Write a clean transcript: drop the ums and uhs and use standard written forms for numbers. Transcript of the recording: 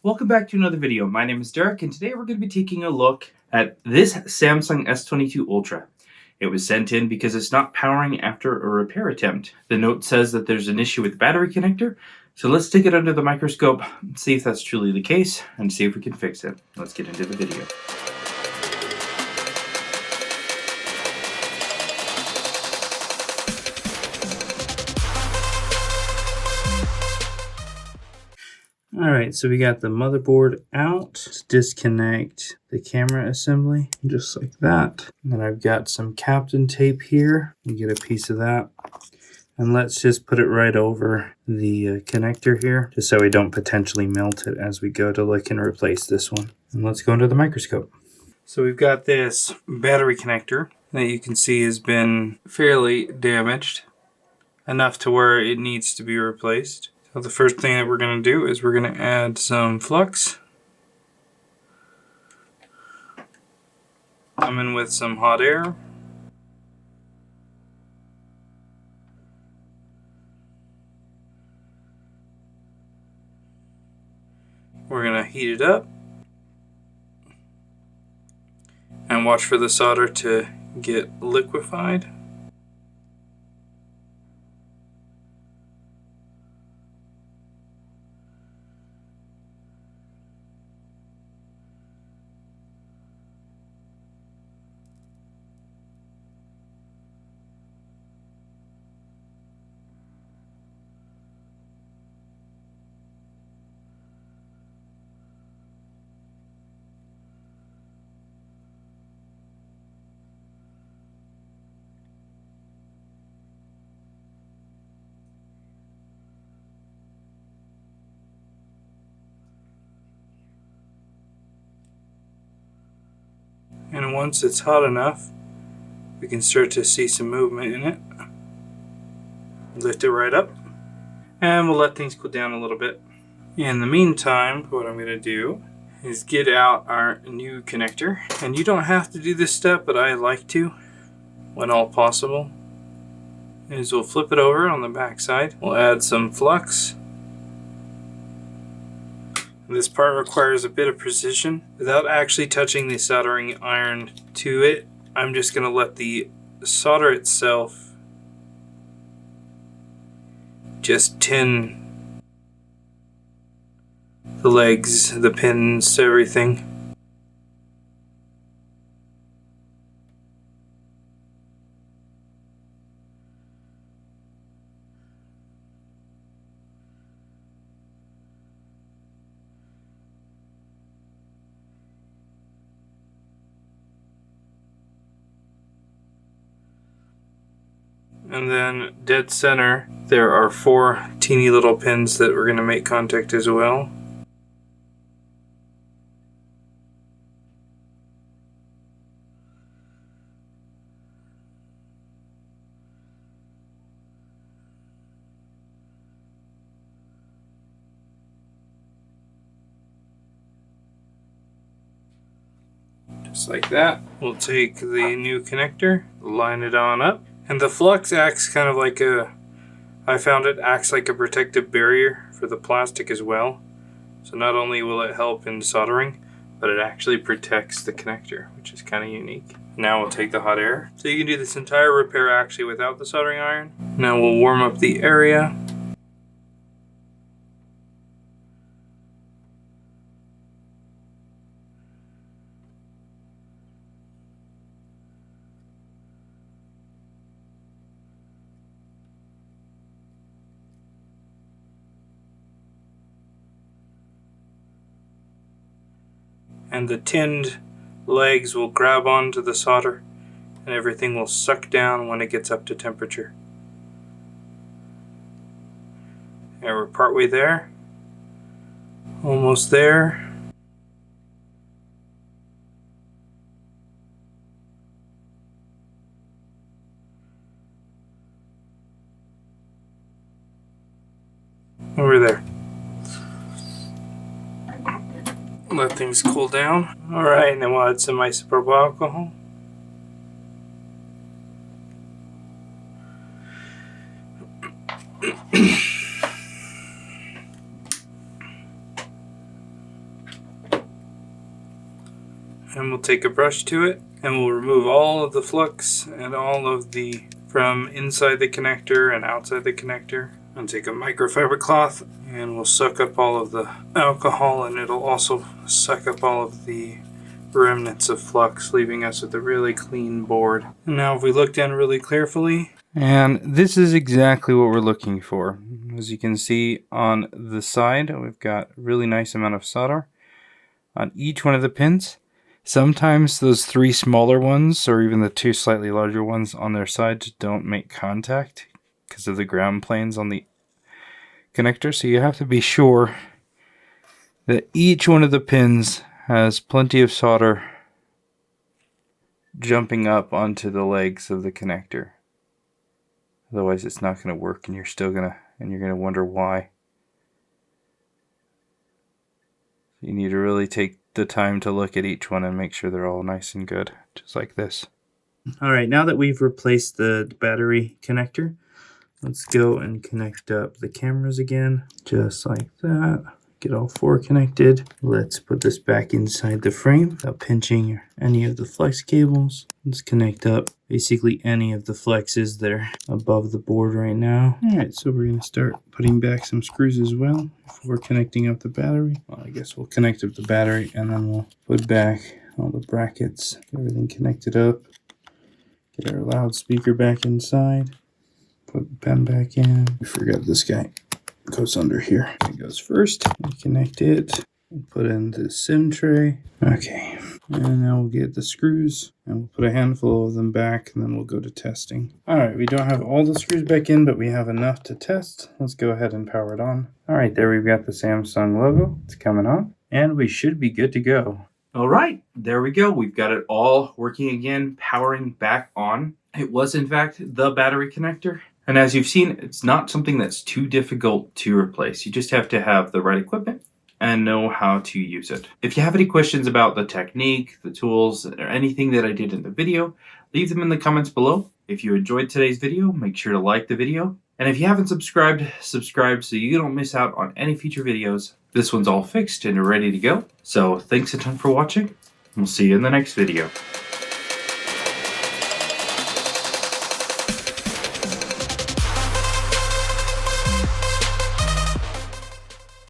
Welcome back to another video. My name is Derek, and today we're going to be taking a look at this Samsung S22 Ultra. It was sent in because it's not powering after a repair attempt. The note says that there's an issue with the battery connector, so let's take it under the microscope and see if that's truly the case, and see if we can fix it. Let's get into the video. Alright, so we got the motherboard out. Let's disconnect the camera assembly, just like that. And then I've got some Captain tape here. You get a piece of that. And let's just put it right over the connector here, just so we don't potentially melt it as we go to look and replace this one. And let's go under the microscope. So we've got this battery connector that you can see has been fairly damaged, enough to where it needs to be replaced. So the first thing that we're going to do is we're going to add some flux. Come in with some hot air. We're going to heat it up and watch for the solder to get liquefied. And once it's hot enough, we can start to see some movement in it. Lift it right up, and we'll let things cool down a little bit. In the meantime, what I'm going to do is get out our new connector. And you don't have to do this step, but I like to, when all possible. Is we'll flip it over on the back side. We'll add some flux. This part requires a bit of precision. Without actually touching the soldering iron to it, I'm just going to let the solder itself just tin the legs, the pins, everything. And then dead center, there are 4 teeny little pins that we're going to make contact as well. Just like that. We'll take the new connector, line it on up. And the flux acts kind of like I found it acts like a protective barrier for the plastic as well. So not only will it help in soldering, but it actually protects the connector, which is kind of unique. Now we'll take the hot air. So you can do this entire repair actually without the soldering iron. Now we'll warm up the area. And the tinned legs will grab onto the solder and everything will suck down when it gets up to temperature. And we're partway there. Almost there. Over there. Let things cool down. Alright, and then we'll add some isopropyl alcohol. and we'll take a brush to it and we'll remove all of the flux and all of the from inside the connector and outside the connector. And take a microfiber cloth and we'll suck up all of the alcohol, and it'll also suck up all of the remnants of flux, leaving us with a really clean board. And now if we look down really carefully, and this is exactly what we're looking for. As you can see on the side, we've got a really nice amount of solder on each one of the pins. Sometimes those 3 smaller ones, or even the 2 slightly larger ones on their sides, don't make contact because of the ground planes on the connector. So you have to be sure that each one of the pins has plenty of solder jumping up onto the legs of the connector. Otherwise it's not going to work, and you're going to wonder why. You need to really take the time to look at each one and make sure they're all nice and good, just like this. Alright, now that we've replaced the battery connector, let's go and connect up the cameras again, just like that. Get all 4 connected. Let's put this back inside the frame without pinching any of the flex cables. Let's connect up basically any of the flexes that are above the board right now. Alright, so we're going to start putting back some screws as well before connecting up the battery. Well, I guess we'll connect up the battery and then we'll put back all the brackets, get everything connected up, get our loudspeaker back inside, put the pen back in. We forgot this guy goes under here. It goes first. We connect it and put in the SIM tray. Okay, and now we'll get the screws and we'll put a handful of them back, and then we'll go to testing. Alright, we don't have all the screws back in, but we have enough to test. Let's go ahead and power it on. Alright, there we've got the Samsung logo. It's coming on, and we should be good to go. Alright, there we go. We've got it all working again, powering back on. It was in fact the battery connector. And as you've seen, it's not something that's too difficult to replace. You just have to have the right equipment and know how to use it. If you have any questions about the technique, the tools, or anything that I did in the video, leave them in the comments below. If you enjoyed today's video, make sure to like the video. And if you haven't subscribed, subscribe so you don't miss out on any future videos. This one's all fixed and ready to go. So thanks a ton for watching. We'll see you in the next video.